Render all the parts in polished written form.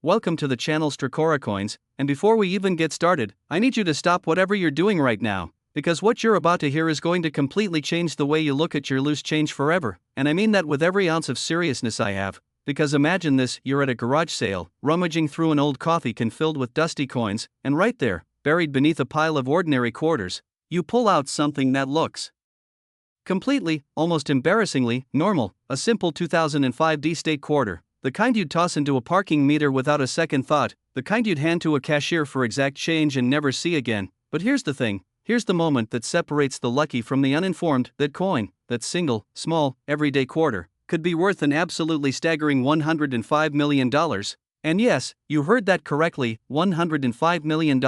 welcome to the channel Strikora Coins, and before we even get started, I need you to stop whatever you're doing right now, because what you're about to hear is going to completely change the way you look at your loose change forever, and I mean that with every ounce of seriousness I have, because imagine this: you're at a garage sale, rummaging through an old coffee can filled with dusty coins, and right there, buried beneath a pile of ordinary quarters, you pull out something that looks completely, almost embarrassingly, normal, a simple 2005 D-State quarter, the kind you'd toss into a parking meter without a second thought, the kind you'd hand to a cashier for exact change and never see again. But here's the thing, here's the moment that separates the lucky from the uninformed: that coin, that single, small, everyday quarter, could be worth an absolutely staggering $105 million. And yes, you heard that correctly, $105 million.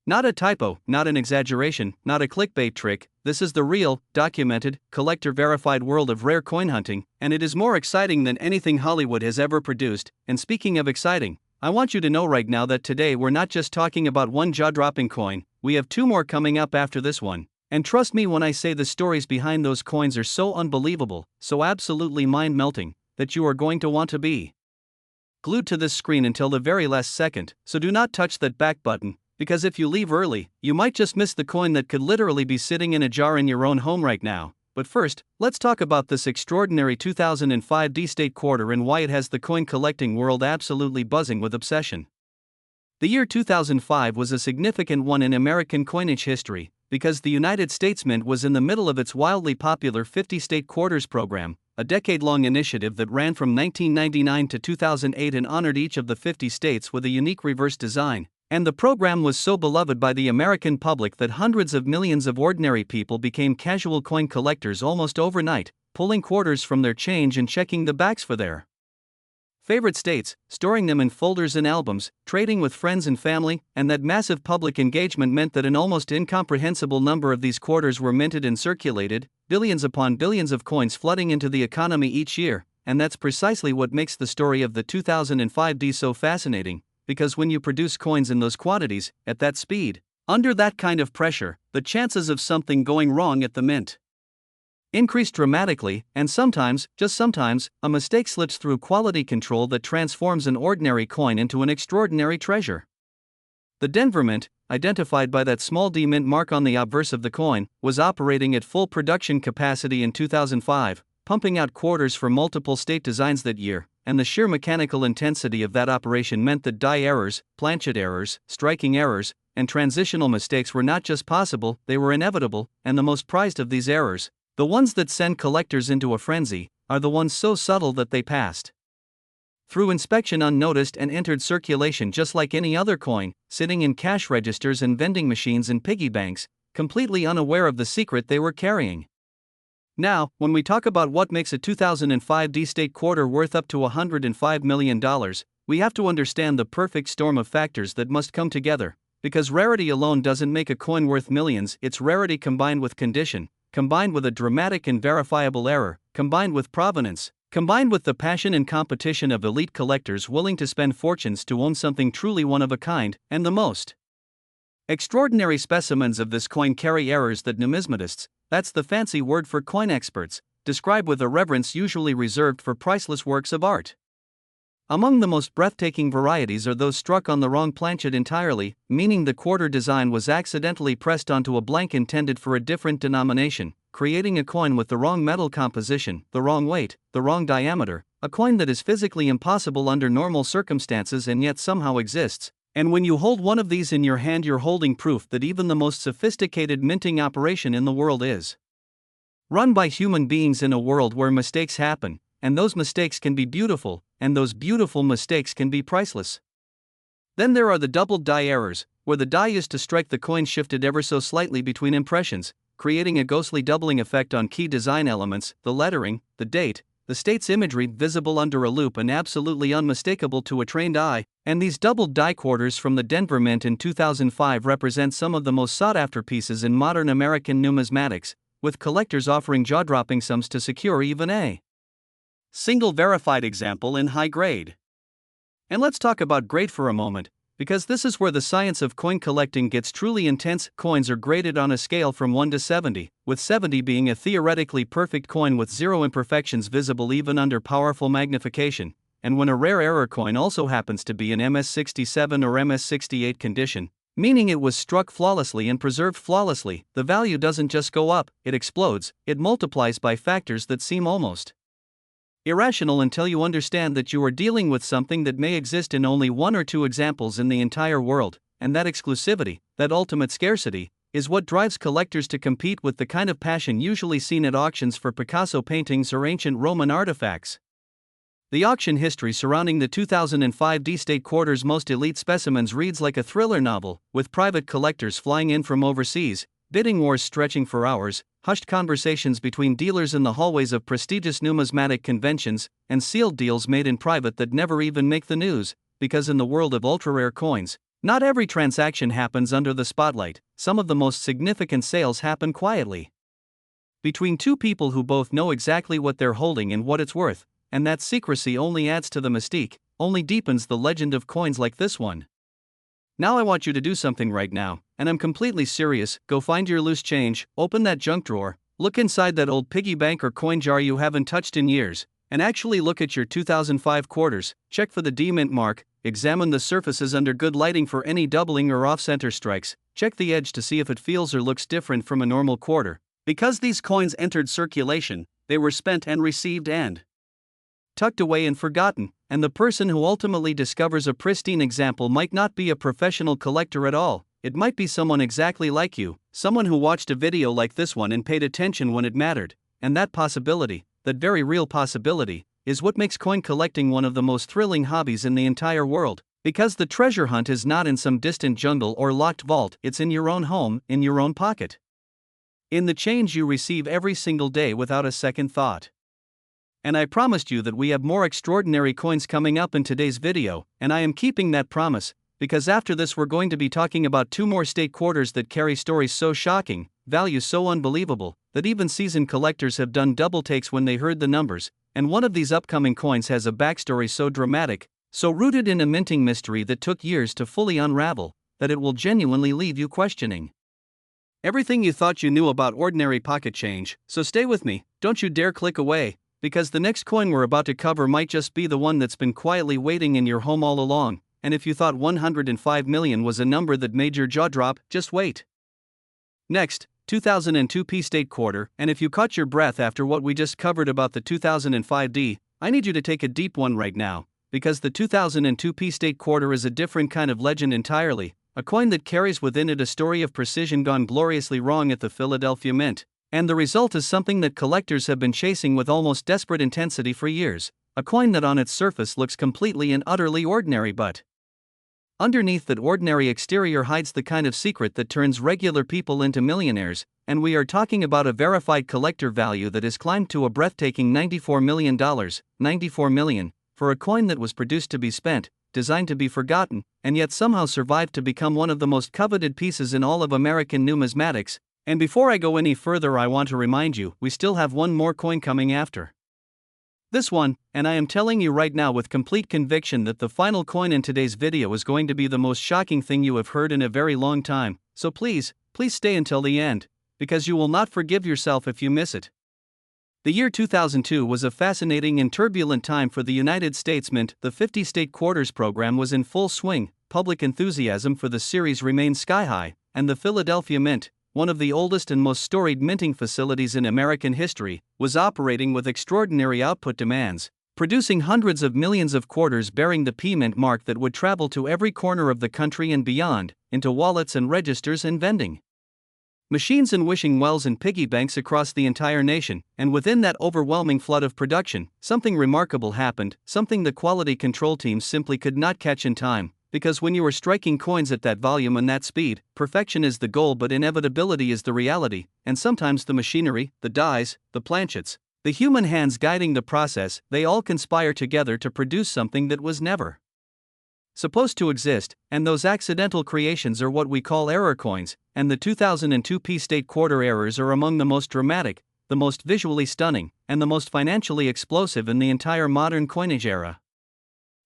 Not a typo, not an exaggeration, not a clickbait trick. This is the real, documented, collector-verified world of rare coin hunting, and it is more exciting than anything Hollywood has ever produced. And speaking of exciting, I want you to know right now that today we're not just talking about one jaw-dropping coin, we have two more coming up after this one. And trust me when I say the stories behind those coins are so unbelievable, so absolutely mind-melting, that you are going to want to be glued to this screen until the very last second. So do not touch that back button, because if you leave early, you might just miss the coin that could literally be sitting in a jar in your own home right now. But first, let's talk about this extraordinary 2005 D-State quarter and why it has the coin collecting world absolutely buzzing with obsession. The year 2005 was a significant one in American coinage history, because the United States Mint was in the middle of its wildly popular 50-state quarters program, a decade-long initiative that ran from 1999 to 2008 and honored each of the 50 states with a unique reverse design. And the program was so beloved by the American public that hundreds of millions of ordinary people became casual coin collectors almost overnight, pulling quarters from their change and checking the backs for their favorite states, storing them in folders and albums, trading with friends and family, and that massive public engagement meant that an almost incomprehensible number of these quarters were minted and circulated, billions upon billions of coins flooding into the economy each year. And that's precisely what makes the story of the 2005 D so fascinating. Because when you produce coins in those quantities, at that speed, under that kind of pressure, the chances of something going wrong at the mint increase dramatically, and sometimes, just sometimes, a mistake slips through quality control that transforms an ordinary coin into an extraordinary treasure. The Denver Mint, identified by that small D mint mark on the obverse of the coin, was operating at full production capacity in 2005, pumping out quarters for multiple state designs that year. And the sheer mechanical intensity of that operation meant that die errors, planchet errors, striking errors, and transitional mistakes were not just possible, they were inevitable. And the most prized of these errors, the ones that send collectors into a frenzy, are the ones so subtle that they passed through inspection unnoticed and entered circulation just like any other coin, sitting in cash registers and vending machines and piggy banks, completely unaware of the secret they were carrying. Now, when we talk about what makes a 2005 D-State quarter worth up to $105 million, we have to understand the perfect storm of factors that must come together. Because rarity alone doesn't make a coin worth millions, it's rarity combined with condition, combined with a dramatic and verifiable error, combined with provenance, combined with the passion and competition of elite collectors willing to spend fortunes to own something truly one of a kind, and the most extraordinary specimens of this coin carry errors that numismatists, that's the fancy word for coin experts, describe with a reverence usually reserved for priceless works of art. Among the most breathtaking varieties are those struck on the wrong planchet entirely, meaning the quarter design was accidentally pressed onto a blank intended for a different denomination, creating a coin with the wrong metal composition, the wrong weight, the wrong diameter, a coin that is physically impossible under normal circumstances and yet somehow exists. And when you hold one of these in your hand, you're holding proof that even the most sophisticated minting operation in the world is run by human beings in a world where mistakes happen, and those mistakes can be beautiful, and those beautiful mistakes can be priceless. Then there are the doubled die errors, where the die used to strike the coin shifted ever so slightly between impressions, creating a ghostly doubling effect on key design elements, the lettering, the date, the state's imagery visible under a loop and absolutely unmistakable to a trained eye. And these doubled die quarters from the Denver Mint in 2005 represent some of the most sought-after pieces in modern American numismatics, with collectors offering jaw-dropping sums to secure even a single verified example in high grade. And let's talk about grade for a moment, because this is where the science of coin collecting gets truly intense. Coins are graded on a scale from 1 to 70, with 70 being a theoretically perfect coin with zero imperfections visible even under powerful magnification. and when a rare error coin also happens to be in MS67 or MS68 condition, meaning it was struck flawlessly and preserved flawlessly, the value doesn't just go up, it explodes, it multiplies by factors that seem almost irrational until you understand that you are dealing with something that may exist in only one or two examples in the entire world, and that exclusivity, that ultimate scarcity, is what drives collectors to compete with the kind of passion usually seen at auctions for Picasso paintings or ancient Roman artifacts. The auction history surrounding the 2005 D-State Quarter's most elite specimens reads like a thriller novel, with private collectors flying in from overseas, bidding wars stretching for hours, hushed conversations between dealers in the hallways of prestigious numismatic conventions, and sealed deals made in private that never even make the news, because in the world of ultra-rare coins, not every transaction happens under the spotlight. Some of the most significant sales happen quietly, between two people who both know exactly what they're holding and what it's worth, and that secrecy only adds to the mystique, only deepens the legend of coins like this one. Now I want you to do something right now, and I'm completely serious. Go find your loose change, open that junk drawer, look inside that old piggy bank or coin jar you haven't touched in years, and actually look at your 2005 quarters, check for the D-mint mark, examine the surfaces under good lighting for any doubling or off-center strikes, check the edge to see if it feels or looks different from a normal quarter. Because these coins entered circulation, they were spent and received and tucked away and forgotten, and the person who ultimately discovers a pristine example might not be a professional collector at all. It might be someone exactly like you, someone who watched a video like this one and paid attention when it mattered, and that possibility, that very real possibility, is what makes coin collecting one of the most thrilling hobbies in the entire world, because the treasure hunt is not in some distant jungle or locked vault, it's in your own home, in your own pocket, in the change you receive every single day without a second thought. And I promised you that we have more extraordinary coins coming up in today's video, and I am keeping that promise, because after this we're going to be talking about two more state quarters that carry stories so shocking, values so unbelievable, that even seasoned collectors have done double takes when they heard the numbers, and one of these upcoming coins has a backstory so dramatic, so rooted in a minting mystery that took years to fully unravel, that it will genuinely leave you questioning everything you thought you knew about ordinary pocket change. So stay with me, don't you dare click away, because the next coin we're about to cover might just be the one that's been quietly waiting in your home all along, and if you thought 105 million was a number that made your jaw drop, just wait. Next, 2002 P-State Quarter, and if you caught your breath after what we just covered about the 2005 D, I need you to take a deep one right now, because the 2002 P-State Quarter is a different kind of legend entirely, a coin that carries within it a story of precision gone gloriously wrong at the Philadelphia Mint. And the result is something that collectors have been chasing with almost desperate intensity for years, a coin that on its surface looks completely and utterly ordinary, but underneath that ordinary exterior hides the kind of secret that turns regular people into millionaires, and we are talking about a verified collector value that has climbed to a breathtaking $94 million, $94 million, for a coin that was produced to be spent, designed to be forgotten, and yet somehow survived to become one of the most coveted pieces in all of American numismatics. And before I go any further, I want to remind you, we still have one more coin coming after this one, and I am telling you right now with complete conviction that the final coin in today's video is going to be the most shocking thing you have heard in a very long time, so please stay until the end, because you will not forgive yourself if you miss it. The year 2002 was a fascinating and turbulent time for the United States Mint. The 50-state quarters program was in full swing, public enthusiasm for the series remained sky-high, and the Philadelphia Mint, one of the oldest and most storied minting facilities in American history, was operating with extraordinary output demands, producing hundreds of millions of quarters bearing the P-Mint mark that would travel to every corner of the country and beyond, into wallets and registers and vending machines and wishing wells and piggy banks across the entire nation. And within that overwhelming flood of production, something remarkable happened, something the quality control teams simply could not catch in time. Because when you are striking coins at that volume and that speed, perfection is the goal but inevitability is the reality, and sometimes the machinery, the dies, the planchets, the human hands guiding the process, they all conspire together to produce something that was never supposed to exist, and those accidental creations are what we call error coins, and the 2002 P-State Quarter errors are among the most dramatic, the most visually stunning, and the most financially explosive in the entire modern coinage era.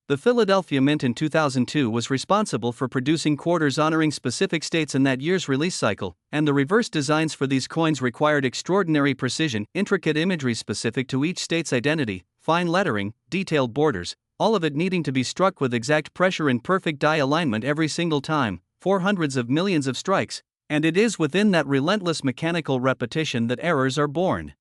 The Philadelphia Mint in 2002 was responsible for producing quarters honoring specific states in that year's release cycle, and the reverse designs for these coins required extraordinary precision, intricate imagery specific to each state's identity, fine lettering, detailed borders, all of it needing to be struck with exact pressure and perfect die alignment every single time, for hundreds of millions of strikes, and it is within that relentless mechanical repetition that errors are born.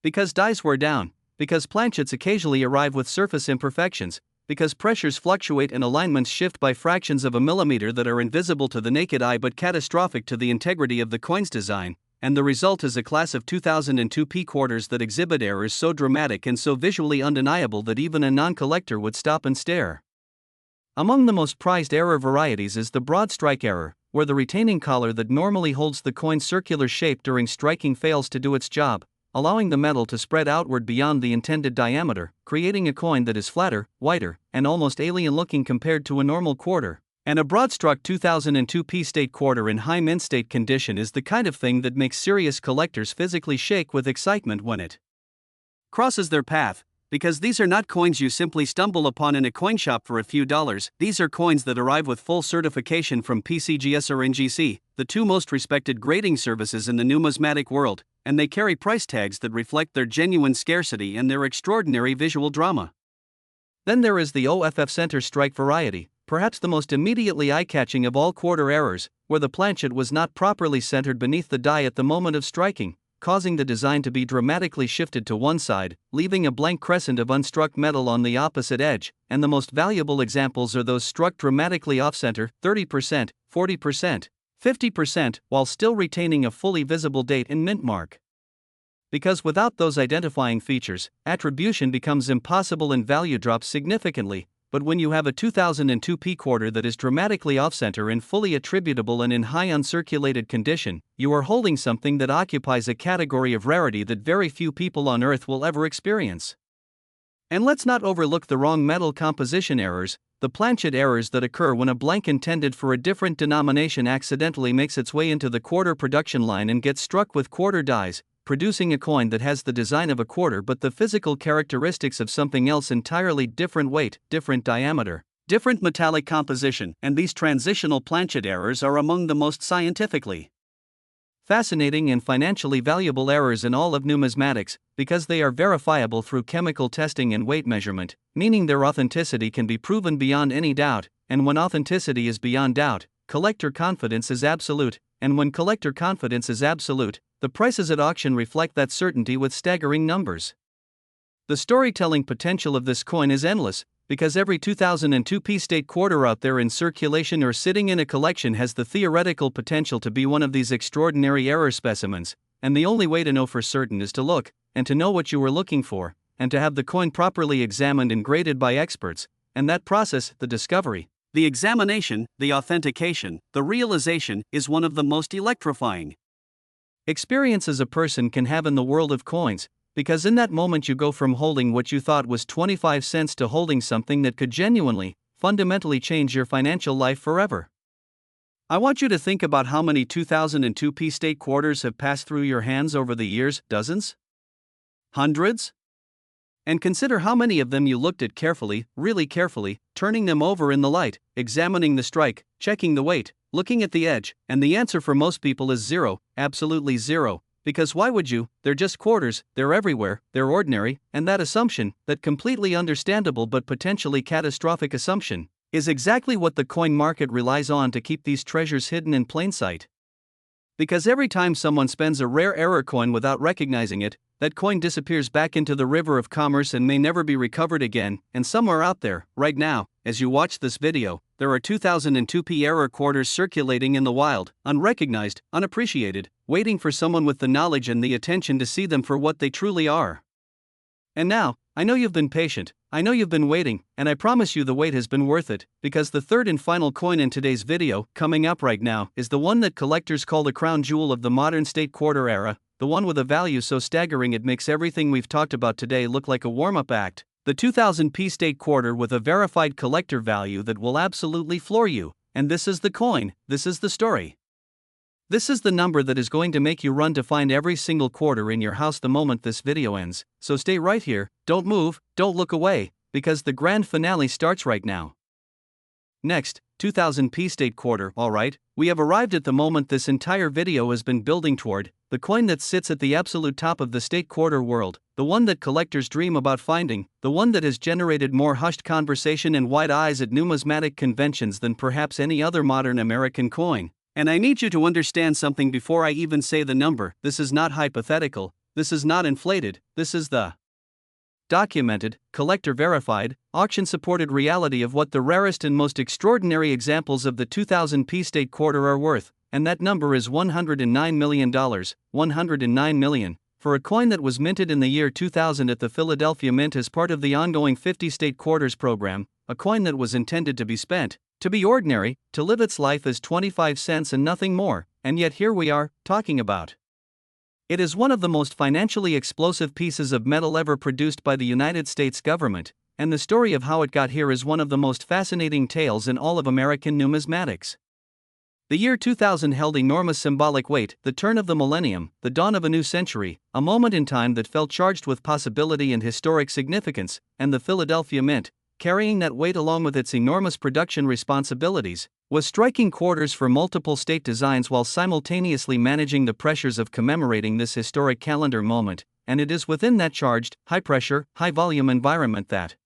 Because dies wear down, because planchets occasionally arrive with surface imperfections, because pressures fluctuate and alignments shift by fractions of a millimeter that are invisible to the naked eye but catastrophic to the integrity of the coin's design, and the result is a class of 2002 P quarters that exhibit errors so dramatic and so visually undeniable that even a non-collector would stop and stare. Among the most prized error varieties is the broad strike error, where the retaining collar that normally holds the coin's circular shape during striking fails to do its job, allowing the metal to spread outward beyond the intended diameter, creating a coin that is flatter, whiter, and almost alien-looking compared to a normal quarter. And a broad-struck 2002 P-state quarter in high mint state condition is the kind of thing that makes serious collectors physically shake with excitement when it crosses their path, because these are not coins you simply stumble upon in a coin shop for a few dollars. These are coins that arrive with full certification from PCGS or NGC, the two most respected grading services in the numismatic world, and they carry price tags that reflect their genuine scarcity and their extraordinary visual drama. Then there is the OFF center strike variety, perhaps the most immediately eye-catching of all quarter errors, where the planchet was not properly centered beneath the die at the moment of striking, causing the design to be dramatically shifted to one side, leaving a blank crescent of unstruck metal on the opposite edge, and the most valuable examples are those struck dramatically off-center, 30%, 40%, 50%, while still retaining a fully visible date and mint mark. Because without those identifying features, attribution becomes impossible and value drops significantly. But when you have a 2002 P quarter that is dramatically off-center and fully attributable and in high uncirculated condition, you are holding something that occupies a category of rarity that very few people on Earth will ever experience. And let's not overlook the wrong metal composition errors, the planchet errors that occur when a blank intended for a different denomination accidentally makes its way into the quarter production line and gets struck with quarter dies, producing a coin that has the design of a quarter but the physical characteristics of something else entirely: different weight, different diameter, different metallic composition, and these transitional planchet errors are among the most scientifically fascinating and financially valuable errors in all of numismatics, because they are verifiable through chemical testing and weight measurement, meaning their authenticity can be proven beyond any doubt, and when authenticity is beyond doubt, collector confidence is absolute, and when collector confidence is absolute, the prices at auction reflect that certainty with staggering numbers. The storytelling potential of this coin is endless, because every 2002 P-state quarter out there in circulation or sitting in a collection has the theoretical potential to be one of these extraordinary error specimens, and the only way to know for certain is to look, and to know what you were looking for, and to have the coin properly examined and graded by experts, and that process, the discovery, the examination, the authentication, the realization, is one of the most electrifying experiences a person can have in the world of coins, because in that moment you go from holding what you thought was 25 cents to holding something that could genuinely, fundamentally change your financial life forever. I want you to think about how many 2002 P-state quarters have passed through your hands over the years. Dozens? Hundreds? And consider how many of them you looked at carefully, really carefully, turning them over in the light, examining the strike, checking the weight, looking at the edge, and the answer for most people is zero, absolutely zero. Because why would you? They're just quarters, they're everywhere, they're ordinary, and that assumption, that completely understandable but potentially catastrophic assumption, is exactly what the coin market relies on to keep these treasures hidden in plain sight. Because every time someone spends a rare error coin without recognizing it, that coin disappears back into the river of commerce and may never be recovered again, and somewhere out there, right now, as you watch this video, there are 2002 P error quarters circulating in the wild, unrecognized, unappreciated, waiting for someone with the knowledge and the attention to see them for what they truly are. And now, I know you've been patient, I know you've been waiting, and I promise you the wait has been worth it, because the third and final coin in today's video, coming up right now, is the one that collectors call the crown jewel of the modern state quarter era, the one with a value so staggering it makes everything we've talked about today look like a warm-up act, the 2000 P-state quarter with a verified collector value that will absolutely floor you. And this is the coin, this is the story. This is the number that is going to make you run to find every single quarter in your house the moment this video ends, so stay right here, don't move, don't look away, because the grand finale starts right now. Next, 2000 P-state quarter. Alright, we have arrived at the moment this entire video has been building toward, the coin that sits at the absolute top of the state quarter world, the one that collectors dream about finding, the one that has generated more hushed conversation and wide eyes at numismatic conventions than perhaps any other modern American coin. And I need you to understand something before I even say the number. This is not hypothetical, this is not inflated, this is the documented, collector-verified, auction-supported reality of what the rarest and most extraordinary examples of the 2000p state quarter are worth, and that number is $109 million, $109 million, for a coin that was minted in the year 2000 at the Philadelphia Mint as part of the ongoing 50 state quarters program, a coin that was intended to be spent, to be ordinary, to live its life as 25 cents and nothing more, and yet here we are, talking about. It is one of the most financially explosive pieces of metal ever produced by the United States government, and the story of how it got here is one of the most fascinating tales in all of American numismatics. The year 2000 held enormous symbolic weight, the turn of the millennium, the dawn of a new century, a moment in time that felt charged with possibility and historic significance, and the Philadelphia Mint, carrying that weight along with its enormous production responsibilities, was striking quarters for multiple state designs while simultaneously managing the pressures of commemorating this historic calendar moment, and it is within that charged, high-pressure, high-volume environment that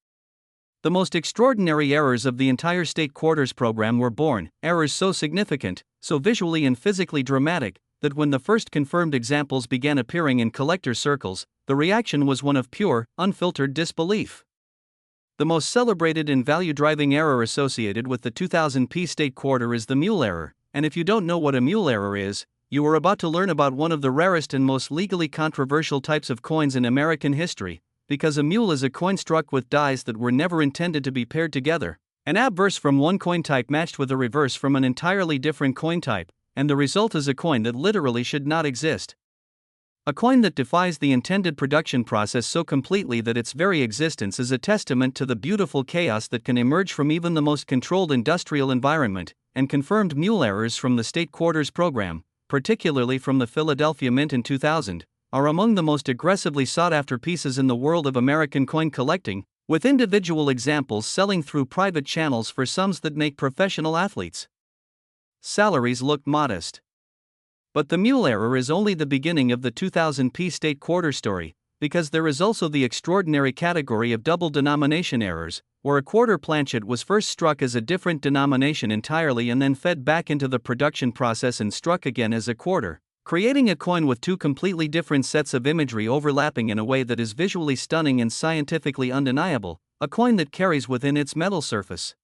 the most extraordinary errors of the entire state quarters program were born, errors so significant, so visually and physically dramatic, that when the first confirmed examples began appearing in collector circles, the reaction was one of pure, unfiltered disbelief. The most celebrated and value-driving error associated with the 2000p state quarter is the mule error, and if you don't know what a mule error is, you are about to learn about one of the rarest and most legally controversial types of coins in American history, because a mule is a coin struck with dies that were never intended to be paired together, an obverse from one coin type matched with a reverse from an entirely different coin type, and the result is a coin that literally should not exist. A coin that defies the intended production process so completely that its very existence is a testament to the beautiful chaos that can emerge from even the most controlled industrial environment, and confirmed mule errors from the state quarters program, particularly from the Philadelphia Mint in 2000, are among the most aggressively sought-after pieces in the world of American coin collecting, with individual examples selling through private channels for sums that make professional athletes' salaries look modest. But the mule error is only the beginning of the 2000p state quarter story, because there is also the extraordinary category of double denomination errors, where a quarter planchet was first struck as a different denomination entirely and then fed back into the production process and struck again as a quarter, creating a coin with two completely different sets of imagery overlapping in a way that is visually stunning and scientifically undeniable, a coin that carries within its metal surface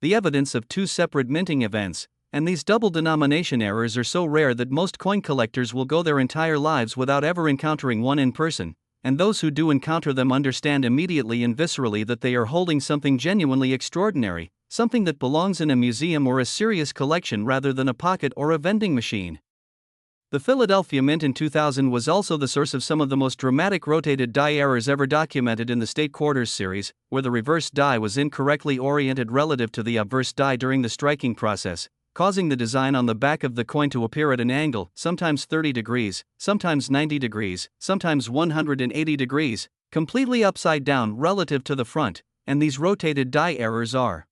the evidence of two separate minting events. And these double denomination errors are so rare that most coin collectors will go their entire lives without ever encountering one in person, and those who do encounter them understand immediately and viscerally that they are holding something genuinely extraordinary, something that belongs in a museum or a serious collection rather than a pocket or a vending machine. The Philadelphia Mint in 2000 was also the source of some of the most dramatic rotated die errors ever documented in the state quarters series, where the reverse die was incorrectly oriented relative to the obverse die during the striking process, causing the design on the back of the coin to appear at an angle, sometimes 30 degrees, sometimes 90 degrees, sometimes 180 degrees, completely upside down relative to the front, and these rotated die errors are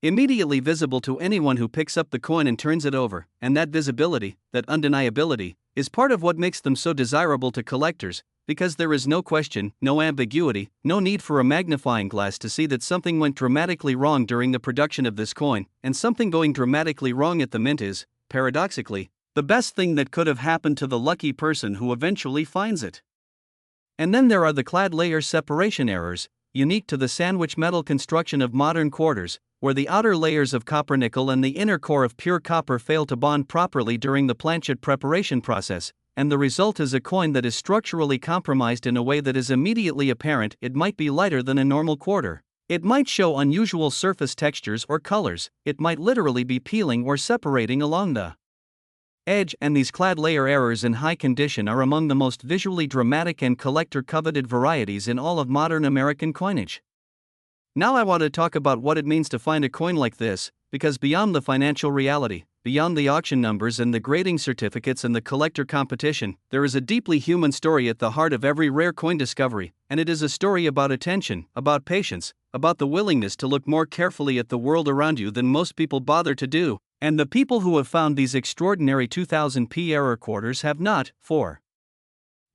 immediately visible to anyone who picks up the coin and turns it over, and that visibility, that undeniability, is part of what makes them so desirable to collectors, because there is no question, no ambiguity, no need for a magnifying glass to see that something went dramatically wrong during the production of this coin, and something going dramatically wrong at the mint is, paradoxically, the best thing that could have happened to the lucky person who eventually finds it. And then there are the clad layer separation errors, unique to the sandwich metal construction of modern quarters, where the outer layers of copper nickel and the inner core of pure copper fail to bond properly during the planchet preparation process, and the result is a coin that is structurally compromised in a way that is immediately apparent. It might be lighter than a normal quarter. It might show unusual surface textures or colors. It might literally be peeling or separating along the edge, and these clad layer errors in high condition are among the most visually dramatic and collector-coveted varieties in all of modern American coinage. Now I want to talk about what it means to find a coin like this, because beyond the financial reality, beyond the auction numbers and the grading certificates and the collector competition, there is a deeply human story at the heart of every rare coin discovery, and it is a story about attention, about patience, about the willingness to look more carefully at the world around you than most people bother to do, And the people who have found these extraordinary 2000p error quarters have not, for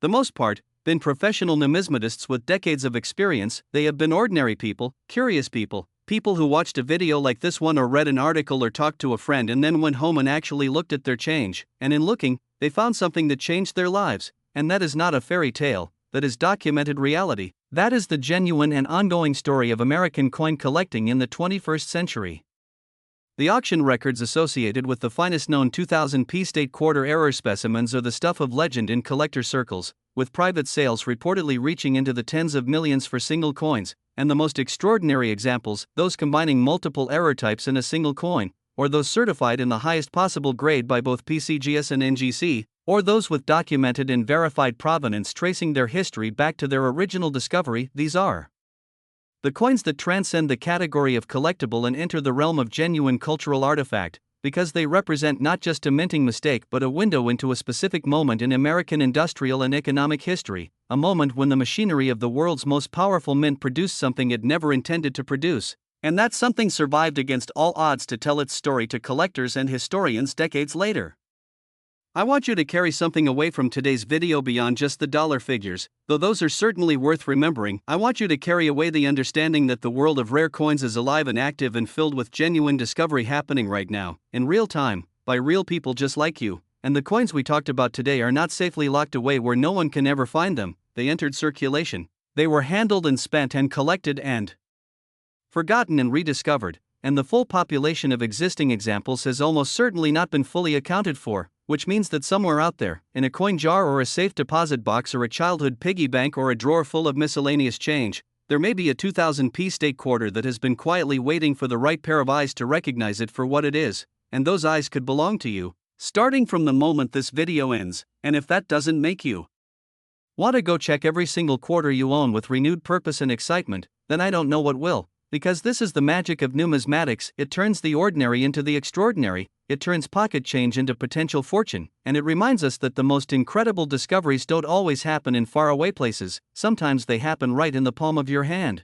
the most part, been professional numismatists with decades of experience. They have been ordinary people, curious people, people who watched a video like this one or read an article or talked to a friend and then went home and actually looked at their change, and in looking, they found something that changed their lives. And that is not a fairy tale, that is documented reality. That is the genuine and ongoing story of American coin collecting in the 21st century. The auction records associated with the finest known 2000p state quarter error specimens are the stuff of legend in collector circles, with private sales reportedly reaching into the tens of millions for single coins, and the most extraordinary examples, those combining multiple error types in a single coin, or those certified in the highest possible grade by both PCGS and NGC, or those with documented and verified provenance tracing their history back to their original discovery. These are the coins that transcend the category of collectible and enter the realm of genuine cultural artifact, because they represent not just a minting mistake but a window into a specific moment in American industrial and economic history, a moment when the machinery of the world's most powerful mint produced something it never intended to produce, and that something survived against all odds to tell its story to collectors and historians decades later. I want you to carry something away from today's video beyond just the dollar figures, though those are certainly worth remembering. I want you to carry away the understanding that the world of rare coins is alive and active and filled with genuine discovery happening right now, in real time, by real people just like you, and the coins we talked about today are not safely locked away where no one can ever find them. They entered circulation. They were handled and spent and collected and forgotten and rediscovered, and the full population of existing examples has almost certainly not been fully accounted for, which means that somewhere out there, in a coin jar or a safe deposit box or a childhood piggy bank or a drawer full of miscellaneous change, there may be a 2000p state quarter that has been quietly waiting for the right pair of eyes to recognize it for what it is, and those eyes could belong to you, starting from the moment this video ends. And if that doesn't make you want to go check every single quarter you own with renewed purpose and excitement, then I don't know what will. Because this is the magic of numismatics. It turns the ordinary into the extraordinary, it turns pocket change into potential fortune, and it reminds us that the most incredible discoveries don't always happen in faraway places, sometimes they happen right in the palm of your hand.